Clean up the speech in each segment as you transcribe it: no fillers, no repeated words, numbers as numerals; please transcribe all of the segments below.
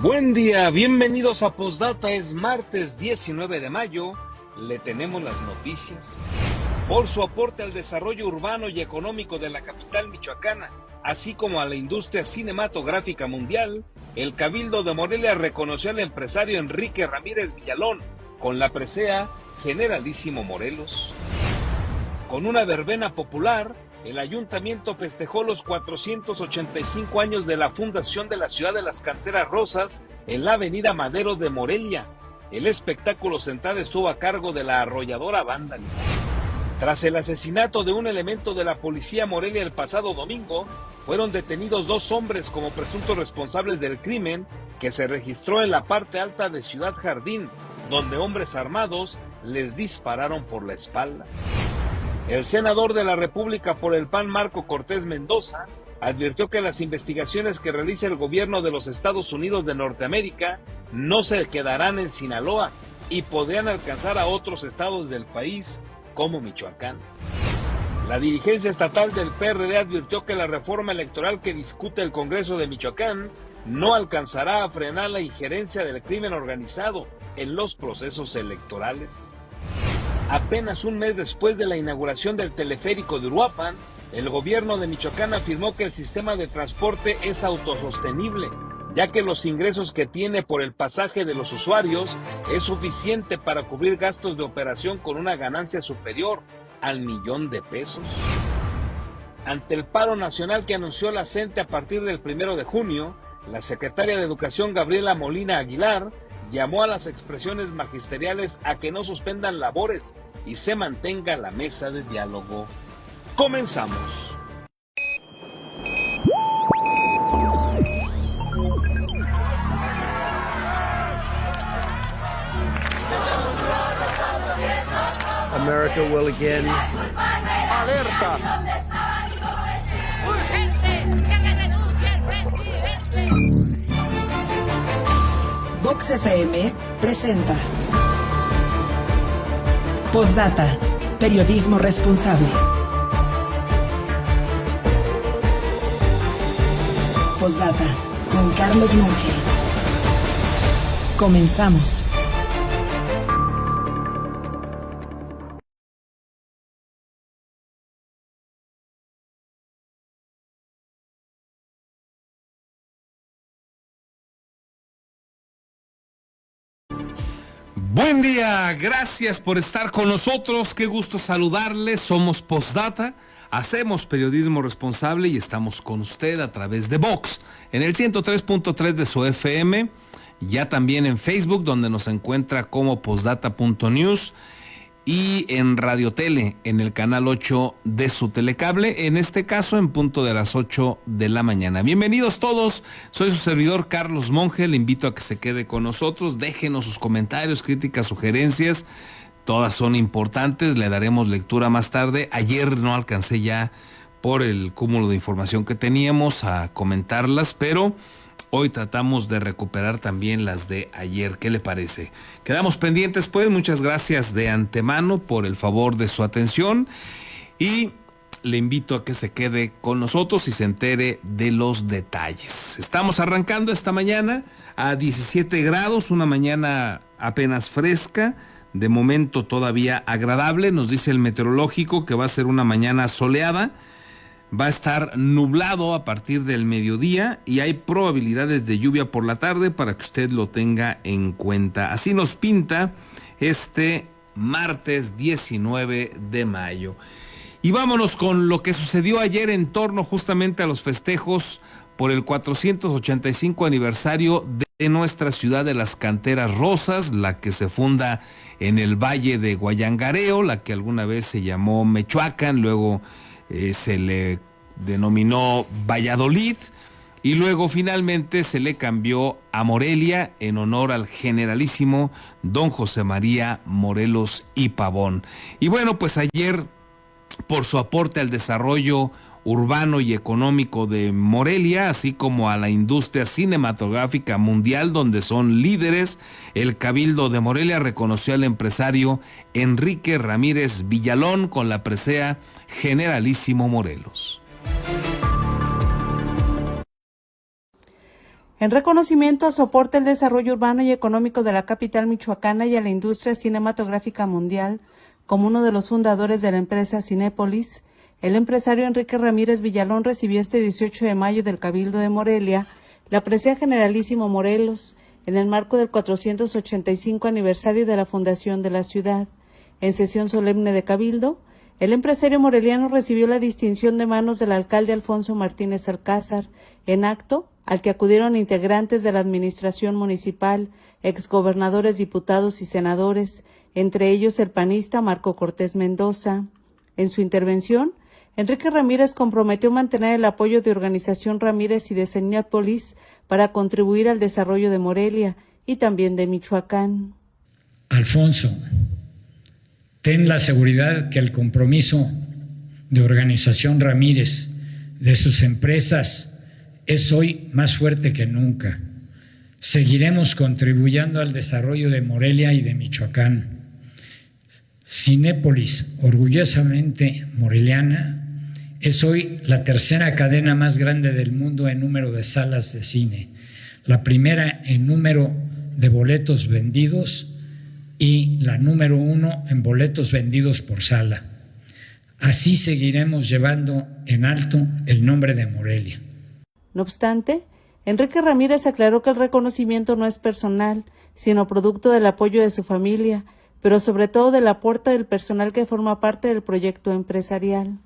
Buen día, bienvenidos a Postdata. Es martes 19 de mayo. Le tenemos las noticias. Por su aporte al desarrollo urbano y económico de la capital michoacana, así como a la industria cinematográfica mundial, el Cabildo de Morelia reconoció al empresario Enrique Ramírez Villalón con la presea Generalísimo Morelos. Con una verbena popular, el ayuntamiento festejó los 485 años de la fundación de la ciudad de las Canteras Rosas en la avenida Madero de Morelia. El espectáculo central estuvo a cargo de la arrolladora Banda Limón. Tras el asesinato de un elemento de la policía Morelia el pasado domingo, fueron detenidos 2 hombres como presuntos responsables del crimen que se registró en la parte alta de Ciudad Jardín, donde hombres armados les dispararon por la espalda. El senador de la República por el PAN, Marco Cortés Mendoza, advirtió que las investigaciones que realiza el gobierno de los Estados Unidos de Norteamérica no se quedarán en Sinaloa y podrían alcanzar a otros estados del país, como Michoacán. La dirigencia estatal del PRD advirtió que la reforma electoral que discute el Congreso de Michoacán no alcanzará a frenar la injerencia del crimen organizado en los procesos electorales. Apenas un mes después de la inauguración del teleférico de Uruapan, el gobierno de Michoacán afirmó que el sistema de transporte es autosostenible, ya que los ingresos que tiene por el pasaje de los usuarios es suficiente para cubrir gastos de operación con una ganancia superior al $1,000,000. Ante el paro nacional que anunció la CENTE a partir del 1 de junio, la secretaria de Educación, Gabriela Molina Aguilar, llamó a las expresiones magisteriales a que no suspendan labores y se mantenga la mesa de diálogo. Comenzamos. America will again. Alerta. Vox FM presenta Postdata, periodismo responsable. Postdata con Carlos Monge. Comenzamos. Buen día, gracias por estar con nosotros, qué gusto saludarles. Somos Postdata, hacemos periodismo responsable y estamos con usted a través de Vox, en el 103.3 de su FM, ya también en Facebook, donde nos encuentra como postdata.news, y en Radio Tele, en el canal 8 de su telecable, en este caso en punto de las 8 de la mañana. Bienvenidos todos, soy su servidor Carlos Monge, le invito a que se quede con nosotros, déjenos sus comentarios, críticas, sugerencias, todas son importantes, le daremos lectura más tarde. Ayer no alcancé ya por el cúmulo de información que teníamos a comentarlas, pero hoy tratamos de recuperar también las de ayer. ¿Qué le parece? Quedamos pendientes, pues. Muchas gracias de antemano por el favor de su atención y le invito a que se quede con nosotros y se entere de los detalles. Estamos arrancando esta mañana a 17 grados, una mañana apenas fresca, de momento todavía agradable. Nos dice el meteorológico que va a ser una mañana soleada. Va a estar nublado a partir del mediodía y hay probabilidades de lluvia por la tarde para que usted lo tenga en cuenta. Así nos pinta este martes 19 de mayo. Y vámonos con lo que sucedió ayer en torno justamente a los festejos por el 485 aniversario de nuestra ciudad de las Canteras Rosas, la que se funda en el Valle de Guayangareo, la que alguna vez se llamó Mechoacán, luego se le denominó Valladolid y luego finalmente se le cambió a Morelia en honor al generalísimo don José María Morelos y Pavón. Y bueno, pues ayer, por su aporte al desarrollo urbano y económico de Morelia, así como a la industria cinematográfica mundial, donde son líderes, el Cabildo de Morelia reconoció al empresario Enrique Ramírez Villalón con la presea Generalísimo Morelos. En reconocimiento a su aporte al desarrollo urbano y económico de la capital michoacana y a la industria cinematográfica mundial, como uno de los fundadores de la empresa Cinépolis, el empresario Enrique Ramírez Villalón recibió este 18 de mayo del Cabildo de Morelia la presea Generalísimo Morelos, en el marco del 485 aniversario de la fundación de la ciudad. En sesión solemne de Cabildo, el empresario moreliano recibió la distinción de manos del alcalde Alfonso Martínez Alcázar, en acto al que acudieron integrantes de la administración municipal, exgobernadores, diputados y senadores, entre ellos el panista Marco Cortés Mendoza. En su intervención, Enrique Ramírez comprometió mantener el apoyo de Organización Ramírez y de Cinépolis para contribuir al desarrollo de Morelia y también de Michoacán. Alfonso, ten la seguridad que el compromiso de Organización Ramírez, de sus empresas, es hoy más fuerte que nunca. Seguiremos contribuyendo al desarrollo de Morelia y de Michoacán. Cinépolis, orgullosamente moreliana, es hoy la tercera cadena más grande del mundo en número de salas de cine, la primera en número de boletos vendidos y la número 1 en boletos vendidos por sala. Así seguiremos llevando en alto el nombre de Morelia. No obstante, Enrique Ramírez aclaró que el reconocimiento no es personal, sino producto del apoyo de su familia, pero sobre todo del aporte del personal que forma parte del proyecto empresarial.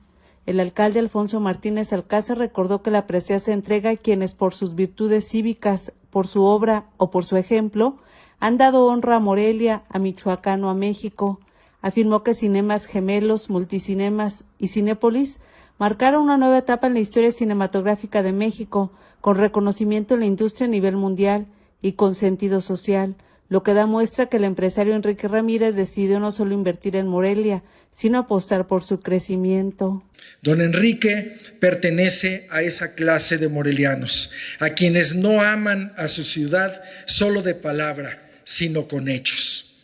El alcalde Alfonso Martínez Alcázar recordó que la presea se entrega a quienes por sus virtudes cívicas, por su obra o por su ejemplo, han dado honra a Morelia, a Michoacán o a México. Afirmó que Cinemas Gemelos, Multicinemas y Cinépolis marcaron una nueva etapa en la historia cinematográfica de México, con reconocimiento en la industria a nivel mundial y con sentido social, lo que da muestra que el empresario Enrique Ramírez decidió no solo invertir en Morelia, sino apostar por su crecimiento. Don Enrique pertenece a esa clase de morelianos, a quienes no aman a su ciudad solo de palabra, sino con hechos,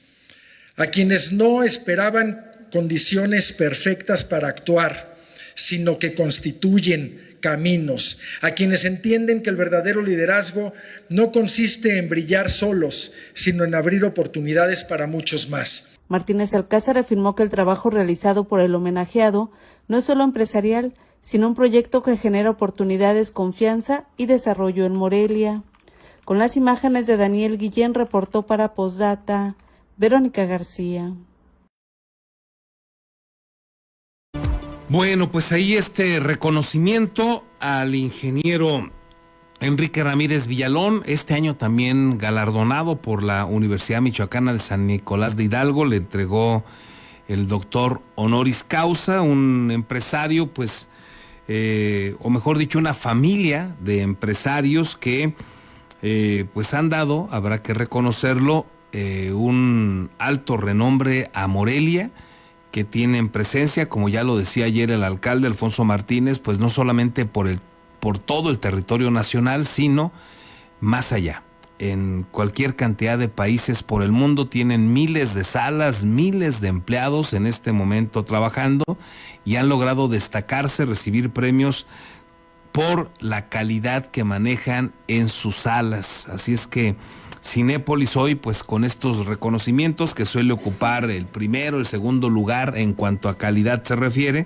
a quienes no esperaban condiciones perfectas para actuar, sino que constituyen caminos, a quienes entienden que el verdadero liderazgo no consiste en brillar solos, sino en abrir oportunidades para muchos más. Martínez Alcázar afirmó que el trabajo realizado por el homenajeado no es solo empresarial, sino un proyecto que genera oportunidades, confianza y desarrollo en Morelia. Con las imágenes de Daniel Guillén, reportó para Postdata, Verónica García. Bueno, pues ahí este reconocimiento al ingeniero Enrique Ramírez Villalón, este año también galardonado por la Universidad Michoacana de San Nicolás de Hidalgo, le entregó el doctor honoris causa, un empresario, pues, o mejor dicho, una familia de empresarios que, pues han dado, habrá que reconocerlo, un alto renombre a Morelia, que tienen presencia, como ya lo decía ayer el alcalde Alfonso Martínez, pues no solamente por todo el territorio nacional, sino más allá. En cualquier cantidad de países por el mundo tienen miles de salas, miles de empleados en este momento trabajando y han logrado destacarse, recibir premios por la calidad que manejan en sus salas. Así es que Cinépolis hoy, pues con estos reconocimientos que suele ocupar el primero, el segundo lugar en cuanto a calidad se refiere,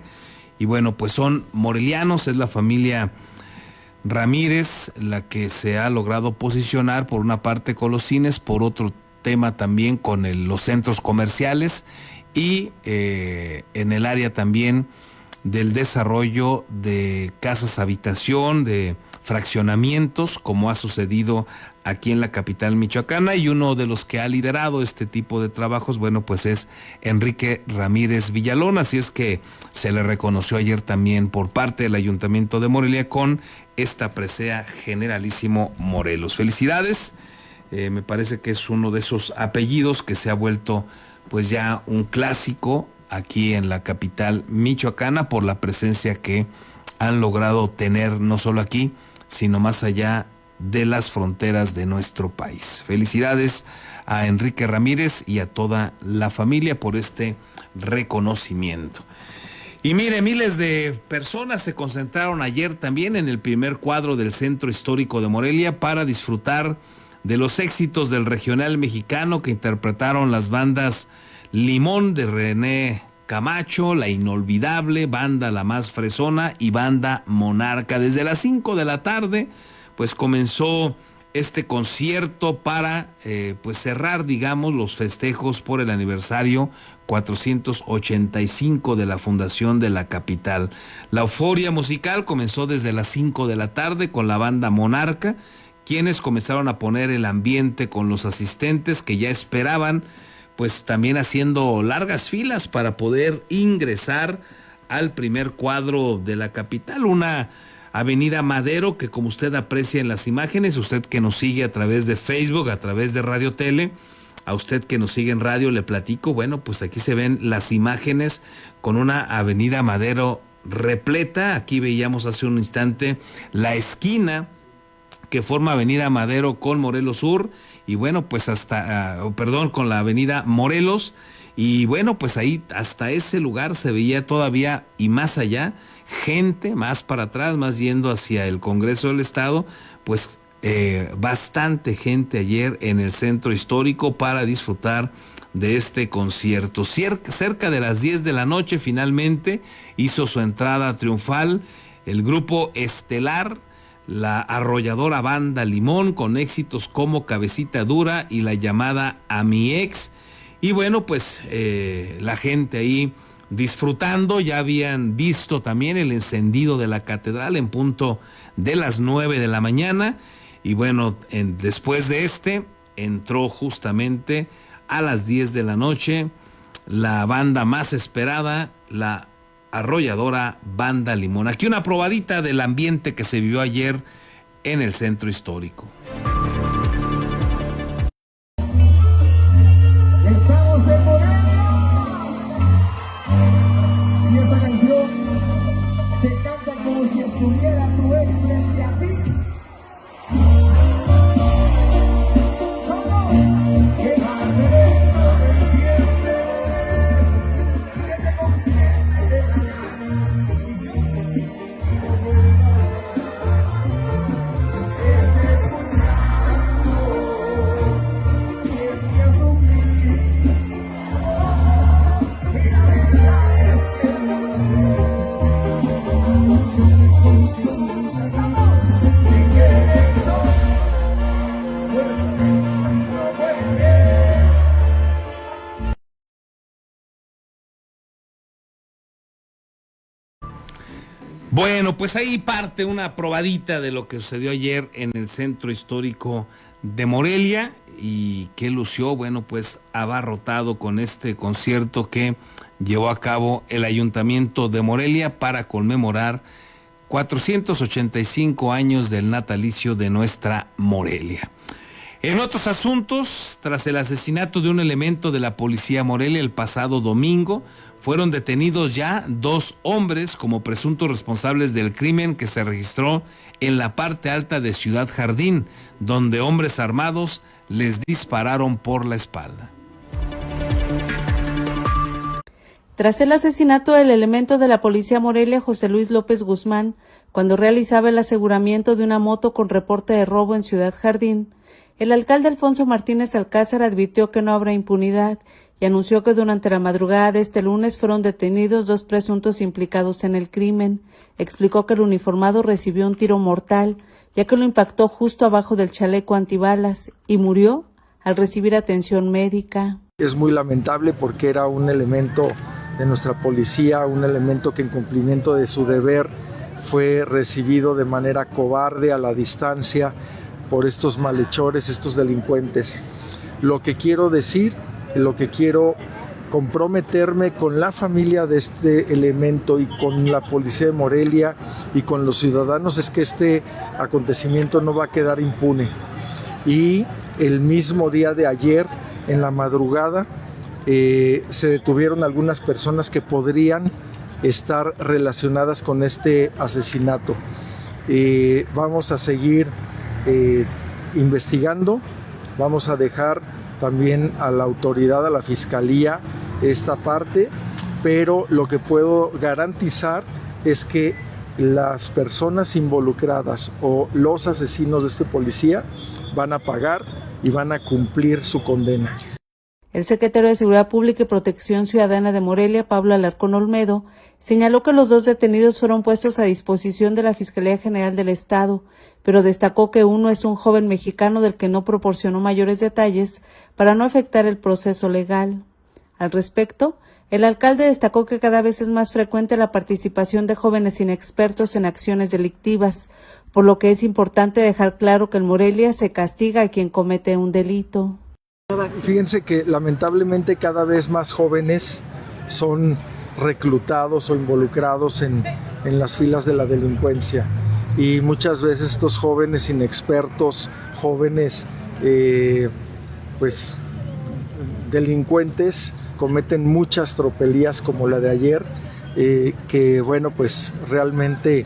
y bueno, pues son morelianos, es la familia Ramírez la que se ha logrado posicionar por una parte con los cines, por otro tema también con los centros comerciales y en el área también del desarrollo de casas habitación, de fraccionamientos, como ha sucedido aquí en la capital michoacana, y uno de los que ha liderado este tipo de trabajos, bueno, pues es Enrique Ramírez Villalón, así es que se le reconoció ayer también por parte del Ayuntamiento de Morelia con esta presea Generalísimo Morelos. Felicidades, me parece que es uno de esos apellidos que se ha vuelto pues ya un clásico aquí en la capital michoacana por la presencia que han logrado tener no solo aquí, sino más allá de las fronteras de nuestro país. Felicidades a Enrique Ramírez y a toda la familia por este reconocimiento. Y mire, miles de personas se concentraron ayer también en el primer cuadro del Centro Histórico de Morelia para disfrutar de los éxitos del regional mexicano que interpretaron las bandas Limón de René Camacho, La Inolvidable, Banda La Más Fresona y Banda Monarca. Desde las 5 de la tarde, pues comenzó este concierto para pues cerrar, digamos, los festejos por el aniversario 485 de la fundación de la capital. La euforia musical comenzó desde las 5 de la tarde con la banda Monarca, quienes comenzaron a poner el ambiente con los asistentes que ya esperaban, pues también haciendo largas filas para poder ingresar al primer cuadro de la capital, una Avenida Madero que, como usted aprecia en las imágenes, usted que nos sigue a través de Facebook, a través de Radio Tele, a usted que nos sigue en radio le platico, bueno, pues aquí se ven las imágenes con una Avenida Madero repleta. Aquí veíamos hace un instante la esquina que forma Avenida Madero con Morelos Sur y bueno, pues con la Avenida Morelos. Y bueno, pues ahí hasta ese lugar se veía todavía y más allá gente, más para atrás, más yendo hacia el Congreso del Estado, pues bastante gente ayer en el centro histórico para disfrutar de este concierto. Cerca de las 10 de la noche finalmente hizo su entrada triunfal el grupo estelar, la arrolladora banda Limón, con éxitos como Cabecita Dura y la llamada A Mi Ex. Y bueno, pues la gente ahí disfrutando. Ya habían visto también el encendido de la catedral en punto de las 9 de la mañana. Y bueno, después de entró justamente a las 10 de la noche la banda más esperada, la arrolladora banda Limón. Aquí una probadita del ambiente que se vivió ayer en el centro histórico. Estamos en Morelia y esta canción se canta como si estuviera tu ex frente a ti. Somos que la derecha me entiendes, que te contiene de la gana y que no vuelvas a escuchando que me sufrí. Y la verdad es que no sé mucho contigo. Si quieres eso, no puedes. Bueno, pues ahí parte una probadita de lo que sucedió ayer en el centro histórico de Morelia y que lució, bueno, pues abarrotado con este concierto que llevó a cabo el Ayuntamiento de Morelia para conmemorar 485 años del natalicio de nuestra Morelia. En otros asuntos, tras el asesinato de un elemento de la Policía Morelia el pasado domingo, fueron detenidos ya 2 hombres como presuntos responsables del crimen que se registró en la parte alta de Ciudad Jardín, donde hombres armados les dispararon por la espalda. Tras el asesinato del elemento de la Policía Morelia, José Luis López Guzmán, cuando realizaba el aseguramiento de una moto con reporte de robo en Ciudad Jardín, el alcalde Alfonso Martínez Alcázar advirtió que no habrá impunidad y anunció que durante la madrugada de este lunes fueron detenidos 2 presuntos implicados en el crimen. Explicó que el uniformado recibió un tiro mortal, ya que lo impactó justo abajo del chaleco antibalas y murió al recibir atención médica. Es muy lamentable porque era un elemento de nuestra policía, un elemento que en cumplimiento de su deber fue recibido de manera cobarde a la distancia por estos malhechores, estos delincuentes. Lo que quiero decir, lo que quiero comprometerme con la familia de este elemento y con la policía de Morelia y con los ciudadanos es que este acontecimiento no va a quedar impune. Y el mismo día de ayer, en la madrugada, se detuvieron algunas personas que podrían estar relacionadas con este asesinato. Vamos a seguir investigando, vamos a dejar también a la autoridad, a la fiscalía, esta parte pero lo que puedo garantizar es que las personas involucradas o los asesinos de este policía van a pagar y van a cumplir su condena. El secretario de Seguridad Pública y Protección Ciudadana de Morelia, Pablo Alarcón Olmedo, señaló que los 2 detenidos fueron puestos a disposición de la Fiscalía General del Estado, pero destacó que uno es un joven mexicano del que no proporcionó mayores detalles para no afectar el proceso legal. Al respecto, el alcalde destacó que cada vez es más frecuente la participación de jóvenes inexpertos en acciones delictivas, por lo que es importante dejar claro que en Morelia se castiga a quien comete un delito. Fíjense que lamentablemente cada vez más jóvenes son reclutados o involucrados en las filas de la delincuencia, y muchas veces estos jóvenes inexpertos, jóvenes pues delincuentes, cometen muchas tropelías como la de ayer, que bueno, pues realmente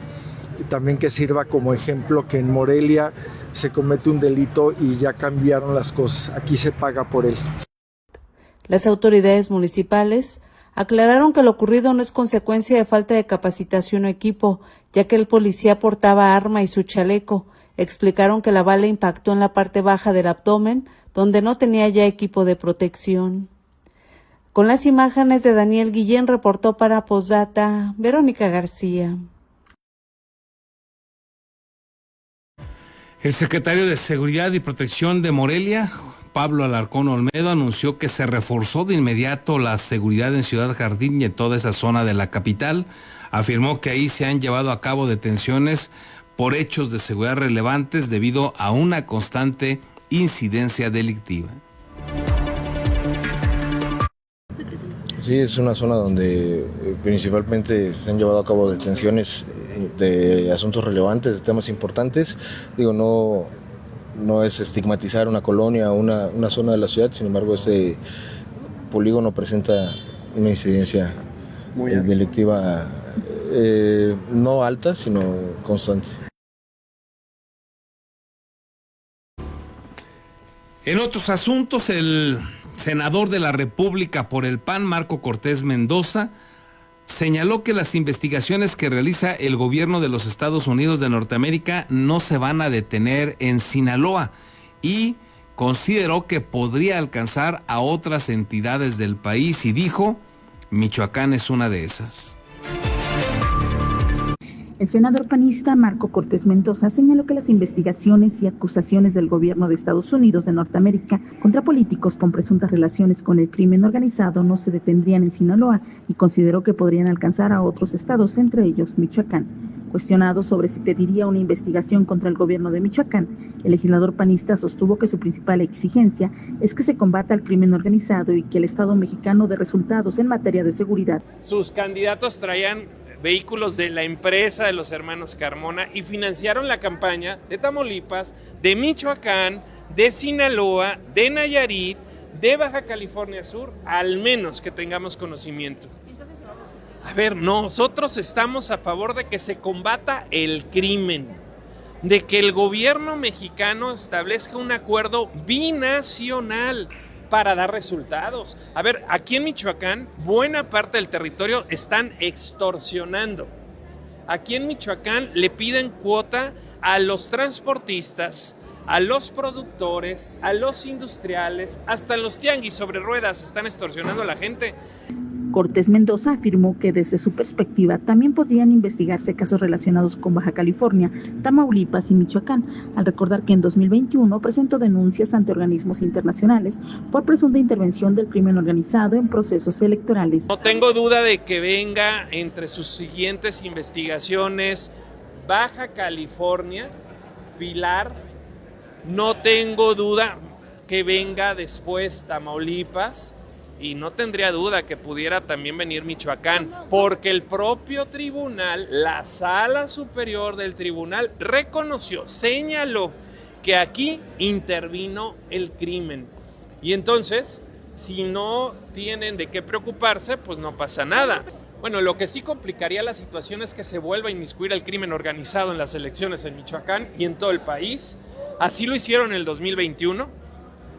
también que sirva como ejemplo que en Morelia se comete un delito y ya cambiaron las cosas, aquí se paga por él. Las autoridades municipales aclararon que lo ocurrido no es consecuencia de falta de capacitación o equipo, ya que el policía portaba arma y su chaleco. Explicaron que la bala impactó en la parte baja del abdomen, donde no tenía ya equipo de protección. Con las imágenes de Daniel Guillén, reportó para Postdata Verónica García. El secretario de Seguridad y Protección de Morelia, Pablo Alarcón Olmedo, anunció que se reforzó de inmediato la seguridad en Ciudad Jardín y en toda esa zona de la capital. Afirmó que ahí se han llevado a cabo detenciones por hechos de seguridad relevantes debido a una constante incidencia delictiva. Sí, es una zona donde principalmente se han llevado a cabo detenciones de asuntos relevantes, de temas importantes. Digo, no es estigmatizar una colonia o una zona de la ciudad, sin embargo, este polígono presenta una incidencia delictiva no alta, sino constante. En otros asuntos, el senador de la República por el PAN, Marco Cortés Mendoza, señaló que las investigaciones que realiza el gobierno de los Estados Unidos de Norteamérica no se van a detener en Sinaloa y consideró que podría alcanzar a otras entidades del país y dijo, Michoacán es una de esas. El senador panista Marco Cortés Mendoza señaló que las investigaciones y acusaciones del gobierno de Estados Unidos de Norteamérica contra políticos con presuntas relaciones con el crimen organizado no se detendrían en Sinaloa y consideró que podrían alcanzar a otros estados, entre ellos Michoacán. Cuestionado sobre si pediría una investigación contra el gobierno de Michoacán, el legislador panista sostuvo que su principal exigencia es que se combata el crimen organizado y que el Estado mexicano dé resultados en materia de seguridad. Sus candidatos traían vehículos de la empresa de los hermanos Carmona y financiaron la campaña de Tamaulipas, de Michoacán, de Sinaloa, de Nayarit, de Baja California Sur, al menos que tengamos conocimiento. A ver, nosotros estamos a favor de que se combata el crimen, de que el gobierno mexicano establezca un acuerdo binacional para dar resultados. A ver, aquí en Michoacán, buena parte del territorio están extorsionando. Aquí en Michoacán le piden cuota a los transportistas, a los productores, a los industriales, hasta en los tianguis sobre ruedas están extorsionando a la gente. Cortés Mendoza afirmó que desde su perspectiva también podrían investigarse casos relacionados con Baja California, Tamaulipas y Michoacán, al recordar que en 2021 presentó denuncias ante organismos internacionales por presunta intervención del crimen organizado en procesos electorales. No tengo duda de que venga entre sus siguientes investigaciones Baja California, Pilar, no tengo duda que venga después Tamaulipas, y no tendría duda que pudiera también venir Michoacán, porque el propio tribunal, la sala superior del tribunal, reconoció, señaló que aquí intervino el crimen. Y entonces, si no tienen de qué preocuparse, pues no pasa nada. Bueno, lo que sí complicaría la situación es que se vuelva a inmiscuir el crimen organizado en las elecciones en Michoacán y en todo el país. Así lo hicieron en el 2021.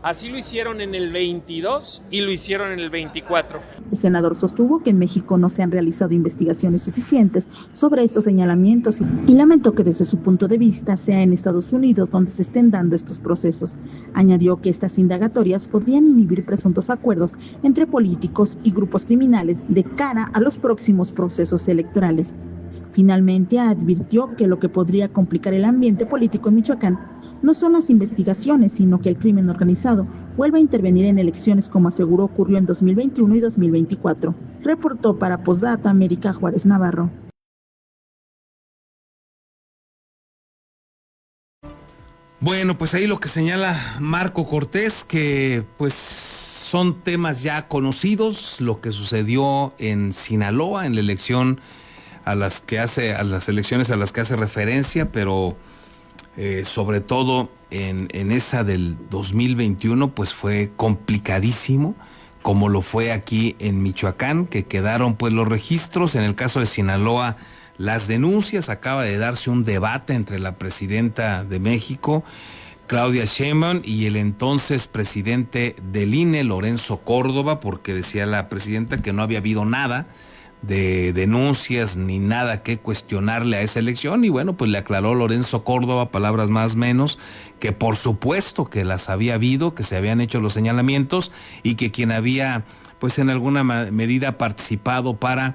Así lo hicieron en el 22 y lo hicieron en el 24. El senador sostuvo que en México no se han realizado investigaciones suficientes sobre estos señalamientos y lamentó que desde su punto de vista sea en Estados Unidos donde se estén dando estos procesos. Añadió que estas indagatorias podrían inhibir presuntos acuerdos entre políticos y grupos criminales de cara a los próximos procesos electorales. Finalmente advirtió que lo que podría complicar el ambiente político en Michoacán no son las investigaciones, sino que el crimen organizado vuelva a intervenir en elecciones, como aseguró ocurrió en 2021 y 2024. Reportó para Postdata América Juárez Navarro. Bueno, pues ahí lo que señala Marco Cortés, que pues son temas ya conocidos, lo que sucedió en Sinaloa, en la elección a las elecciones a las que hace referencia, pero sobre todo en esa del 2021, pues fue complicadísimo, como lo fue aquí en Michoacán, que quedaron pues los registros. En el caso de Sinaloa, las denuncias. Acaba de darse un debate entre la presidenta de México, Claudia Sheinbaum, y el entonces presidente del INE, Lorenzo Córdoba, porque decía la presidenta que no había habido nada de denuncias ni nada que cuestionarle a esa elección. Y bueno, pues le aclaró Lorenzo Córdoba, palabras más menos, que por supuesto que las había habido, que se habían hecho los señalamientos y que quien había pues en alguna medida participado para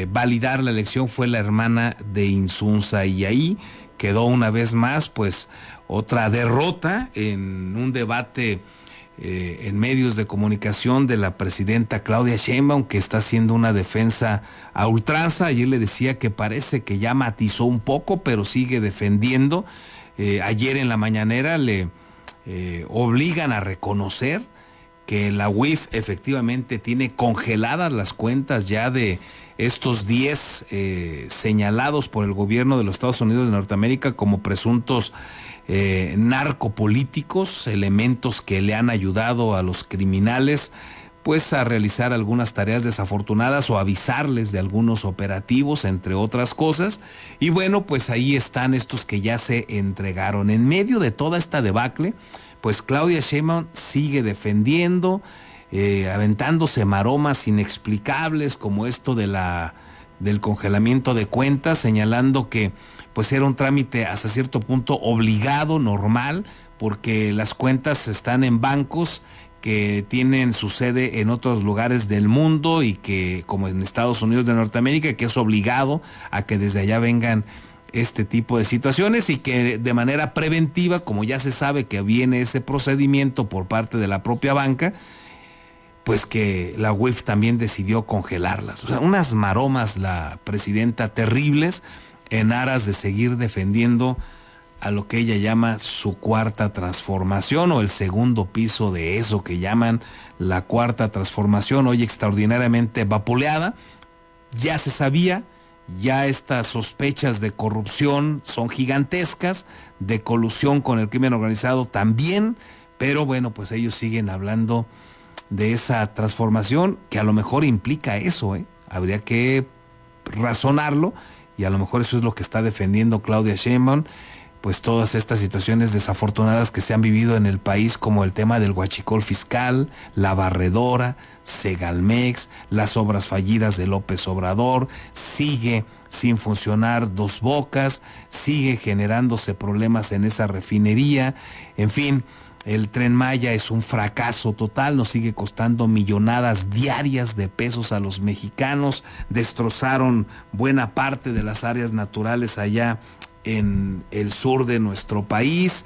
validar la elección fue la hermana de Insunza. Y ahí quedó una vez más pues otra derrota en un debate en medios de comunicación de la presidenta Claudia Sheinbaum, que está haciendo una defensa a ultranza. Ayer le decía que parece que ya matizó un poco, pero sigue defendiendo. Ayer en la mañanera le obligan a reconocer que la UIF efectivamente tiene congeladas las cuentas ya de estos 10 señalados por el gobierno de los Estados Unidos de Norteamérica como presuntos narcopolíticos, elementos que le han ayudado a los criminales pues a realizar algunas tareas desafortunadas o avisarles de algunos operativos, entre otras cosas. Y bueno, pues ahí están estos que ya se entregaron. En medio de toda esta debacle, pues Claudia Sheinbaum sigue defendiendo, aventándose maromas inexplicables como esto del congelamiento de cuentas, señalando que pues era un trámite hasta cierto punto obligado, normal, porque las cuentas están en bancos que tienen su sede en otros lugares del mundo y que, como en Estados Unidos de Norteamérica, que es obligado a que desde allá vengan este tipo de situaciones, y que de manera preventiva, como ya se sabe que viene ese procedimiento por parte de la propia banca, pues que la UIF también decidió congelarlas. O sea, unas maromas la presidenta terribles, en aras de seguir defendiendo a lo que ella llama su cuarta transformación, o el segundo piso de eso que llaman la cuarta transformación, hoy extraordinariamente vapuleada. Ya se sabía, ya estas sospechas de corrupción son gigantescas, de colusión con el crimen organizado también, pero bueno, pues ellos siguen hablando de esa transformación que a lo mejor implica eso, habría que razonarlo. Y a lo mejor eso es lo que está defendiendo Claudia Sheinbaum, pues todas estas situaciones desafortunadas que se han vivido en el país, como el tema del huachicol fiscal, la barredora, Segalmex, las obras fallidas de López Obrador, sigue sin funcionar Dos Bocas, sigue generándose problemas en esa refinería, en fin. El Tren Maya es un fracaso total, nos sigue costando millonadas diarias de pesos a los mexicanos, destrozaron buena parte de las áreas naturales allá en el sur de nuestro país.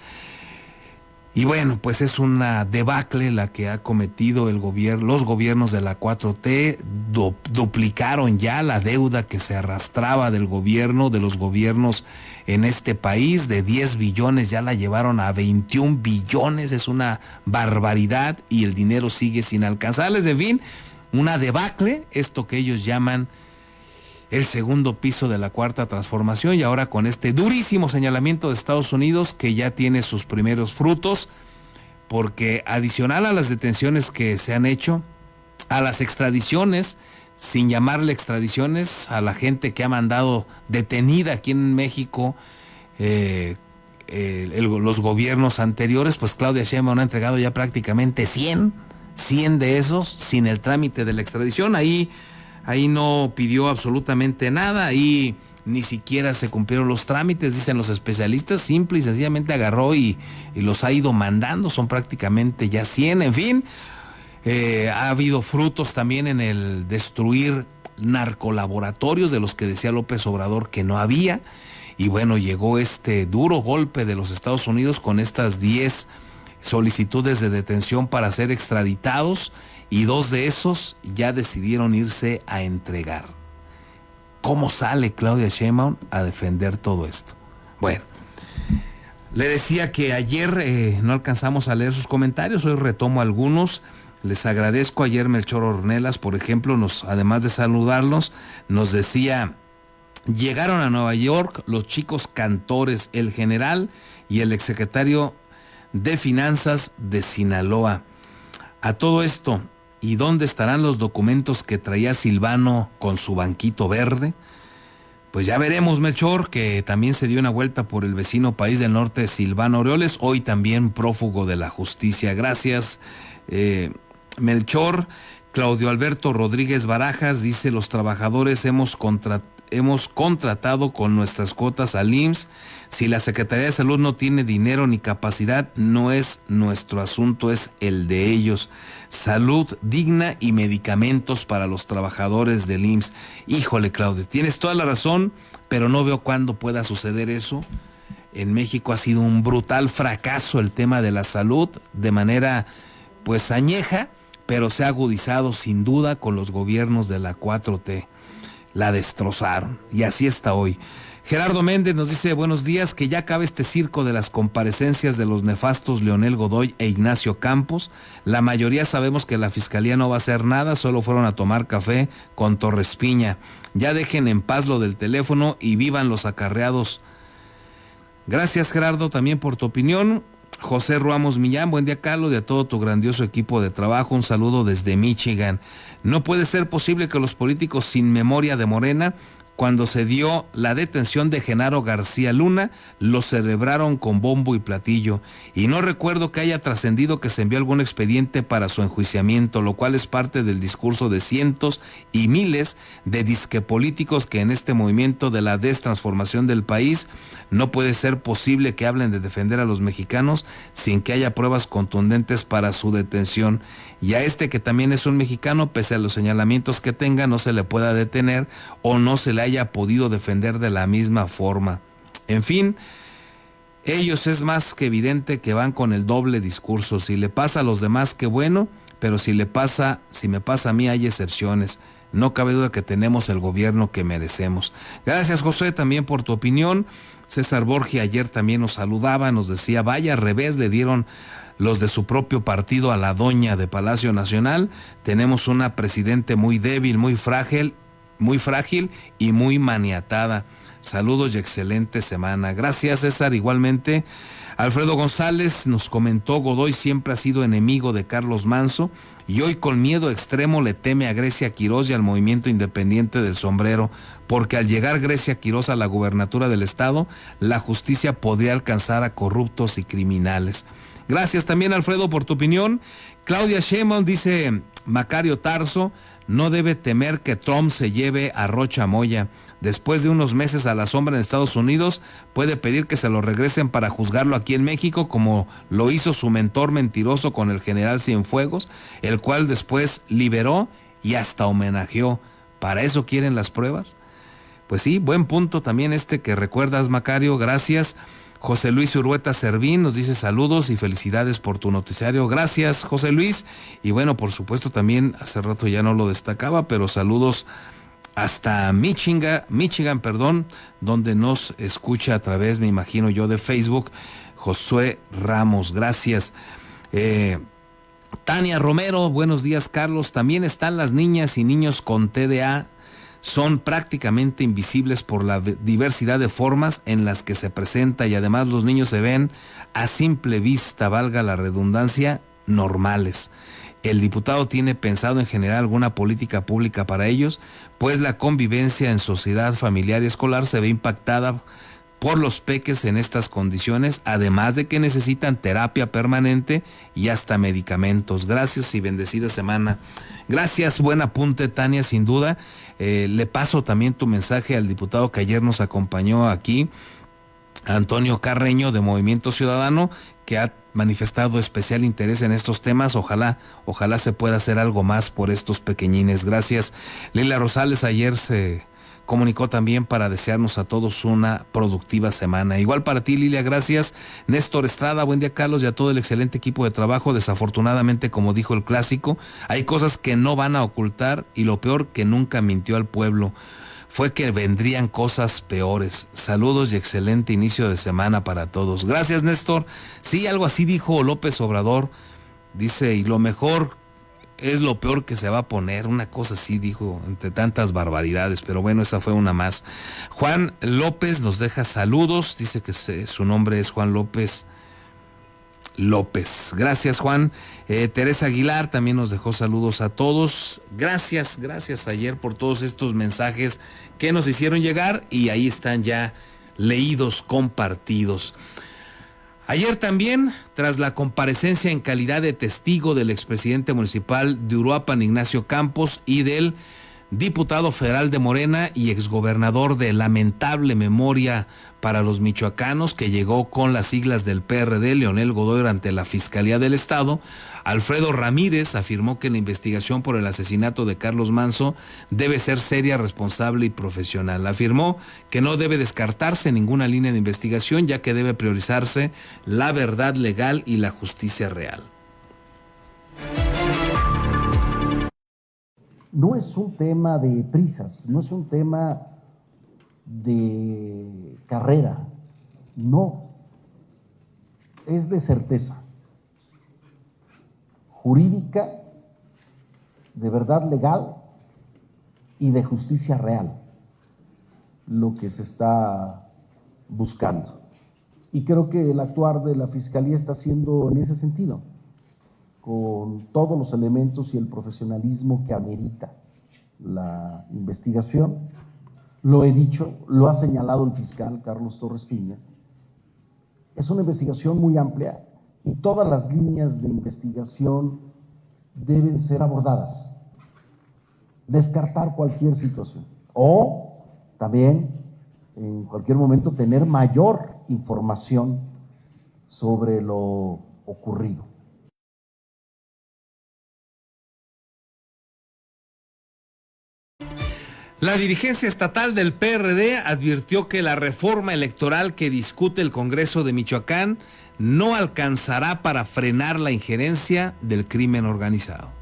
Y bueno, pues es una debacle la que ha cometido los gobiernos de la 4T, duplicaron ya la deuda que se arrastraba de los gobiernos en este país, de 10 billones ya la llevaron a 21 billones, es una barbaridad y el dinero sigue sin alcanzarles. En fin, una debacle, esto que ellos llaman el segundo piso de la cuarta transformación, y ahora con este durísimo señalamiento de Estados Unidos que ya tiene sus primeros frutos, porque adicional a las detenciones que se han hecho, a las extradiciones, sin llamarle extradiciones, a la gente que ha mandado detenida aquí en México los gobiernos anteriores, pues Claudia Sheinbaum ha entregado ya prácticamente 100 de esos sin el trámite de la extradición. Ahí no pidió absolutamente nada, ahí ni siquiera se cumplieron los trámites, dicen los especialistas, simple y sencillamente agarró y los ha ido mandando, son prácticamente ya 100, en fin. Ha habido frutos también en el destruir narcolaboratorios de los que decía López Obrador que no había, y bueno, llegó este duro golpe de los Estados Unidos con estas 10 solicitudes de detención para ser extraditados, y 2 de esos ya decidieron irse a entregar. ¿Cómo sale Claudia Sheinbaum a defender todo esto? Bueno, le decía que ayer no alcanzamos a leer sus comentarios, hoy retomo algunos. Les agradezco. Ayer Melchor Ornelas, por ejemplo, además de saludarnos, nos decía: llegaron a Nueva York los chicos cantores, el general y el exsecretario de Finanzas de Sinaloa. A todo esto, ¿y dónde estarán los documentos que traía Silvano con su banquito verde? Pues ya veremos, Melchor, que también se dio una vuelta por el vecino país del norte, Silvano Aureoles, hoy también prófugo de la justicia. Gracias, Melchor. Claudio Alberto Rodríguez Barajas dice: los trabajadores hemos contratado con nuestras cuotas al IMSS. Si la Secretaría de Salud no tiene dinero ni capacidad, no es nuestro asunto, es el de ellos. Salud digna y medicamentos para los trabajadores del IMSS. Híjole, Claudio, tienes toda la razón, pero no veo cuándo pueda suceder eso. En México ha sido un brutal fracaso el tema de la salud, de manera pues añeja, pero se ha agudizado sin duda con los gobiernos de la 4T. La destrozaron, y así está hoy. Gerardo Méndez nos dice: buenos días, que ya acabe este circo de las comparecencias de los nefastos Leonel Godoy e Ignacio Campos. La mayoría sabemos que la fiscalía no va a hacer nada, solo fueron a tomar café con Torres Piña. Ya dejen en paz lo del teléfono y vivan los acarreados. Gracias, Gerardo, también por tu opinión. José Ramos Millán: buen día, Carlos, y a todo tu grandioso equipo de trabajo, un saludo desde Michigan. No puede ser posible que los políticos sin memoria de Morena, cuando se dio la detención de Genaro García Luna, lo celebraron con bombo y platillo, y no recuerdo que haya trascendido que se envió algún expediente para su enjuiciamiento, lo cual es parte del discurso de cientos y miles de disquepolíticos que en este movimiento de la destransformación del país. No puede ser posible que hablen de defender a los mexicanos sin que haya pruebas contundentes para su detención. Y a este, que también es un mexicano, pese a los señalamientos que tenga, no se le pueda detener o no se le haya podido defender de la misma forma. En fin, ellos es más que evidente que van con el doble discurso. Si le pasa a los demás, qué bueno, pero si me pasa a mí, hay excepciones. No cabe duda que tenemos el gobierno que merecemos. Gracias, José, también por tu opinión. César Borgia ayer también nos saludaba, nos decía: vaya revés le dieron los de su propio partido a la doña de Palacio Nacional. Tenemos una presidente muy débil, muy frágil y muy maniatada. Saludos y excelente semana. Gracias, César, igualmente. Alfredo González nos comentó: Godoy siempre ha sido enemigo de Carlos Manso y hoy con miedo extremo le teme a Grecia Quirós y al movimiento independiente del sombrero, porque al llegar Grecia Quirós a la gubernatura del estado, la justicia podría alcanzar a corruptos y criminales. Gracias también, Alfredo, por tu opinión. Claudia Sheinbaum, dice Macario Tarso, no debe temer que Trump se lleve a Rocha Moya. Después de unos meses a la sombra en Estados Unidos, puede pedir que se lo regresen para juzgarlo aquí en México, como lo hizo su mentor mentiroso con el general Cienfuegos, el cual después liberó y hasta homenajeó. ¿Para eso quieren las pruebas? Pues sí, buen punto también este que recuerdas, Macario, gracias. José Luis Urueta Servín nos dice: saludos y felicidades por tu noticiario. Gracias, José Luis. Y bueno, por supuesto también, hace rato ya no lo destacaba, pero saludos hasta Michigan, donde nos escucha a través, me imagino yo, de Facebook, Josué Ramos. Gracias. Tania Romero: buenos días, Carlos. También están las niñas y niños con TDA. Son prácticamente invisibles por la diversidad de formas en las que se presenta, y además los niños se ven a simple vista, valga la redundancia, normales. ¿El diputado tiene pensado en generar alguna política pública para ellos? Pues la convivencia en sociedad familiar y escolar se ve impactada por los peques en estas condiciones, además de que necesitan terapia permanente y hasta medicamentos. Gracias y bendecida semana. Gracias, buen apunte, Tania, sin duda. Le paso también tu mensaje al diputado que ayer nos acompañó aquí, Antonio Carreño, de Movimiento Ciudadano, que ha manifestado especial interés en estos temas. Ojalá se pueda hacer algo más por estos pequeñines. Gracias. Leila Rosales ayer se comunicó también para desearnos a todos una productiva semana. Igual para ti, Lilia, gracias. Néstor Estrada, buen día, Carlos, y a todo el excelente equipo de trabajo. Desafortunadamente, como dijo el clásico, hay cosas que no van a ocultar y lo peor, que nunca mintió al pueblo fue que vendrían cosas peores. Saludos y excelente inicio de semana para todos. Gracias, Néstor. Sí, algo así dijo López Obrador. Dice, y lo mejor es lo peor que se va a poner. Una cosa así dijo, entre tantas barbaridades, pero bueno, esa fue una más. Juan López nos deja saludos. Dice que su nombre es Juan López. Gracias, Juan. Teresa Aguilar también nos dejó saludos a todos. Gracias ayer por todos estos mensajes que nos hicieron llegar y ahí están ya leídos, compartidos. Ayer también, tras la comparecencia en calidad de testigo del expresidente municipal de Uruapan, Ignacio Campos, y del diputado federal de Morena y exgobernador de lamentable memoria para los michoacanos, que llegó con las siglas del PRD, Leonel Godoy, ante la Fiscalía del Estado, Alfredo Ramírez afirmó que la investigación por el asesinato de Carlos Manzo debe ser seria, responsable y profesional. Afirmó que no debe descartarse ninguna línea de investigación, ya que debe priorizarse la verdad legal y la justicia real. No es un tema de prisas, no es un tema de carrera, no, es de certeza jurídica, de verdad legal y de justicia real, lo que se está buscando. Y creo que el actuar de la Fiscalía está haciendo en ese sentido, con todos los elementos y el profesionalismo que amerita la investigación. Lo he dicho, lo ha señalado el fiscal Carlos Torres Piña. Es una investigación muy amplia y todas las líneas de investigación deben ser abordadas. Descartar cualquier situación o también en cualquier momento tener mayor información sobre lo ocurrido. La dirigencia estatal del PRD advirtió que la reforma electoral que discute el Congreso de Michoacán no alcanzará para frenar la injerencia del crimen organizado.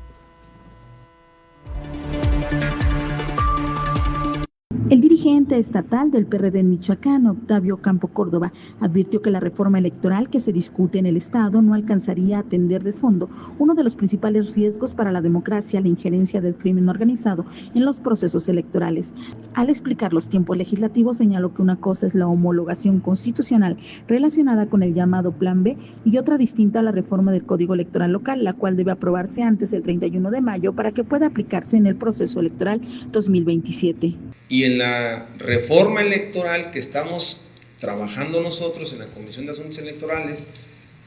El dirigente estatal del PRD en Michoacán, Octavio Campo Córdoba, advirtió que la reforma electoral que se discute en el Estado no alcanzaría a atender de fondo uno de los principales riesgos para la democracia, la injerencia del crimen organizado en los procesos electorales. Al explicar los tiempos legislativos, señaló que una cosa es la homologación constitucional relacionada con el llamado Plan B y otra distinta a la reforma del Código Electoral local, la cual debe aprobarse antes del 31 de mayo para que pueda aplicarse en el proceso electoral 2027. Y en la reforma electoral que estamos trabajando nosotros en la Comisión de Asuntos Electorales,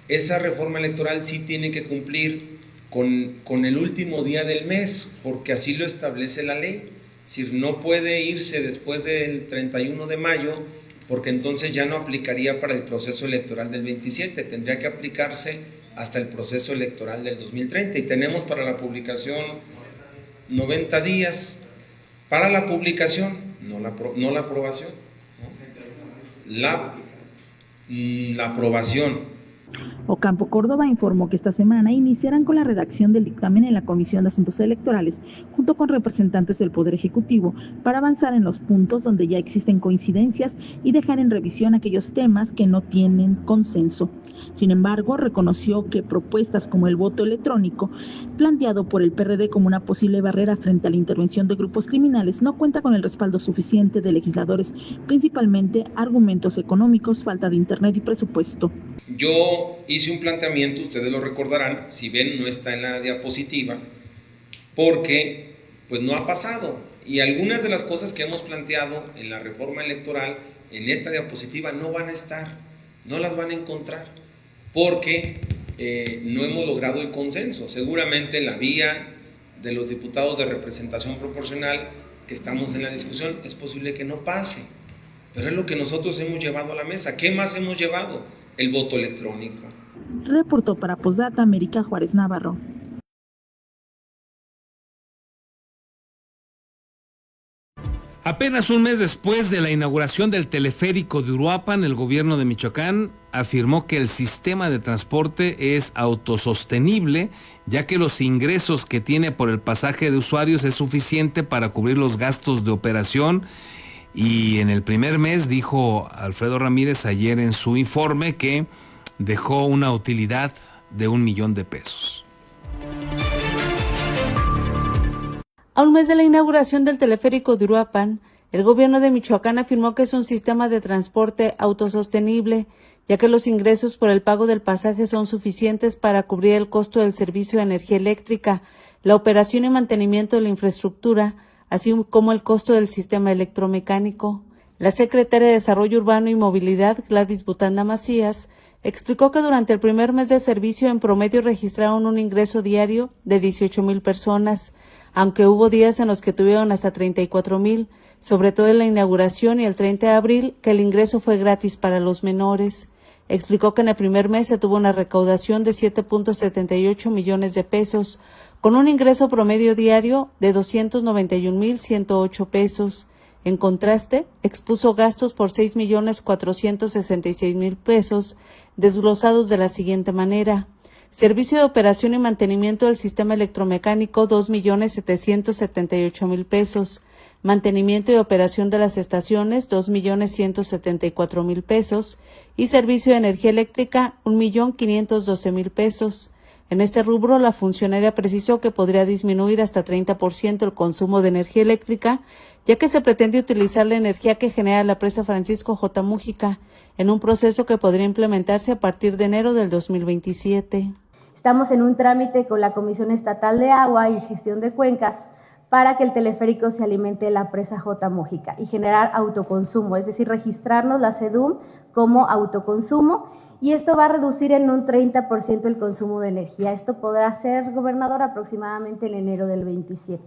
esa reforma electoral sí tiene que cumplir con el último día del mes, porque así lo establece la ley. Es decir, no puede irse después del 31 de mayo, porque entonces ya no aplicaría para el proceso electoral del 27, tendría que aplicarse hasta el proceso electoral del 2030. Y tenemos para la publicación 90 días. Para la publicación, no la aprobación, ¿no? La aprobación. Ocampo Córdoba informó que esta semana iniciarán con la redacción del dictamen en la Comisión de Asuntos Electorales, junto con representantes del Poder Ejecutivo, para avanzar en los puntos donde ya existen coincidencias y dejar en revisión aquellos temas que no tienen consenso. Sin embargo, reconoció que propuestas como el voto electrónico, planteado por el PRD como una posible barrera frente a la intervención de grupos criminales, no cuenta con el respaldo suficiente de legisladores, principalmente argumentos económicos, falta de internet y presupuesto. Yo hice un planteamiento, ustedes lo recordarán, si ven no está en la diapositiva, porque pues no ha pasado. Y algunas de las cosas que hemos planteado en la reforma electoral en esta diapositiva no van a estar, no las van a encontrar, porque no hemos logrado el consenso. Seguramente la vía de los diputados de representación proporcional que estamos en la discusión es posible que no pase, pero es lo que nosotros hemos llevado a la mesa. ¿Qué más hemos llevado? El voto electrónico. Reportó para Posdata América Juárez Navarro. Apenas un mes después de la inauguración del teleférico de Uruapan, el gobierno de Michoacán afirmó que el sistema de transporte es autosostenible, ya que los ingresos que tiene por el pasaje de usuarios es suficiente para cubrir los gastos de operación. Y en el primer mes, dijo Alfredo Ramírez ayer en su informe, que dejó una utilidad de $1 millón. A un mes de la inauguración del teleférico de Uruapan, el gobierno de Michoacán afirmó que es un sistema de transporte autosostenible, ya que los ingresos por el pago del pasaje son suficientes para cubrir el costo del servicio de energía eléctrica, la operación y mantenimiento de la infraestructura, así como el costo del sistema electromecánico. La secretaria de Desarrollo Urbano y Movilidad, Gladys Butanda Macías, explicó que durante el primer mes de servicio en promedio registraron un ingreso diario de 18,000 personas, aunque hubo días en los que tuvieron hasta 34,000, sobre todo en la inauguración y el 30 de abril, que el ingreso fue gratis para los menores. Explicó que en el primer mes se tuvo una recaudación de 7.78 millones de pesos, con un ingreso promedio diario de 291,108 pesos. En contraste, expuso gastos por 6,466,000 pesos, desglosados de la siguiente manera: servicio de operación y mantenimiento del sistema electromecánico, 2,778,000 pesos; mantenimiento y operación de las estaciones, 2,174,000 pesos; y servicio de energía eléctrica, 1,512,000 pesos. En este rubro, la funcionaria precisó que podría disminuir hasta 30% el consumo de energía eléctrica, ya que se pretende utilizar la energía que genera la presa Francisco J. Mújica, en un proceso que podría implementarse a partir de enero del 2027. Estamos en un trámite con la Comisión Estatal de Agua y Gestión de Cuencas para que el teleférico se alimente de la presa J. Mújica y generar autoconsumo, es decir, registrarnos la CEDUM como autoconsumo, y esto va a reducir en un 30% el consumo de energía. Esto podrá ser, gobernador, aproximadamente en enero del 27.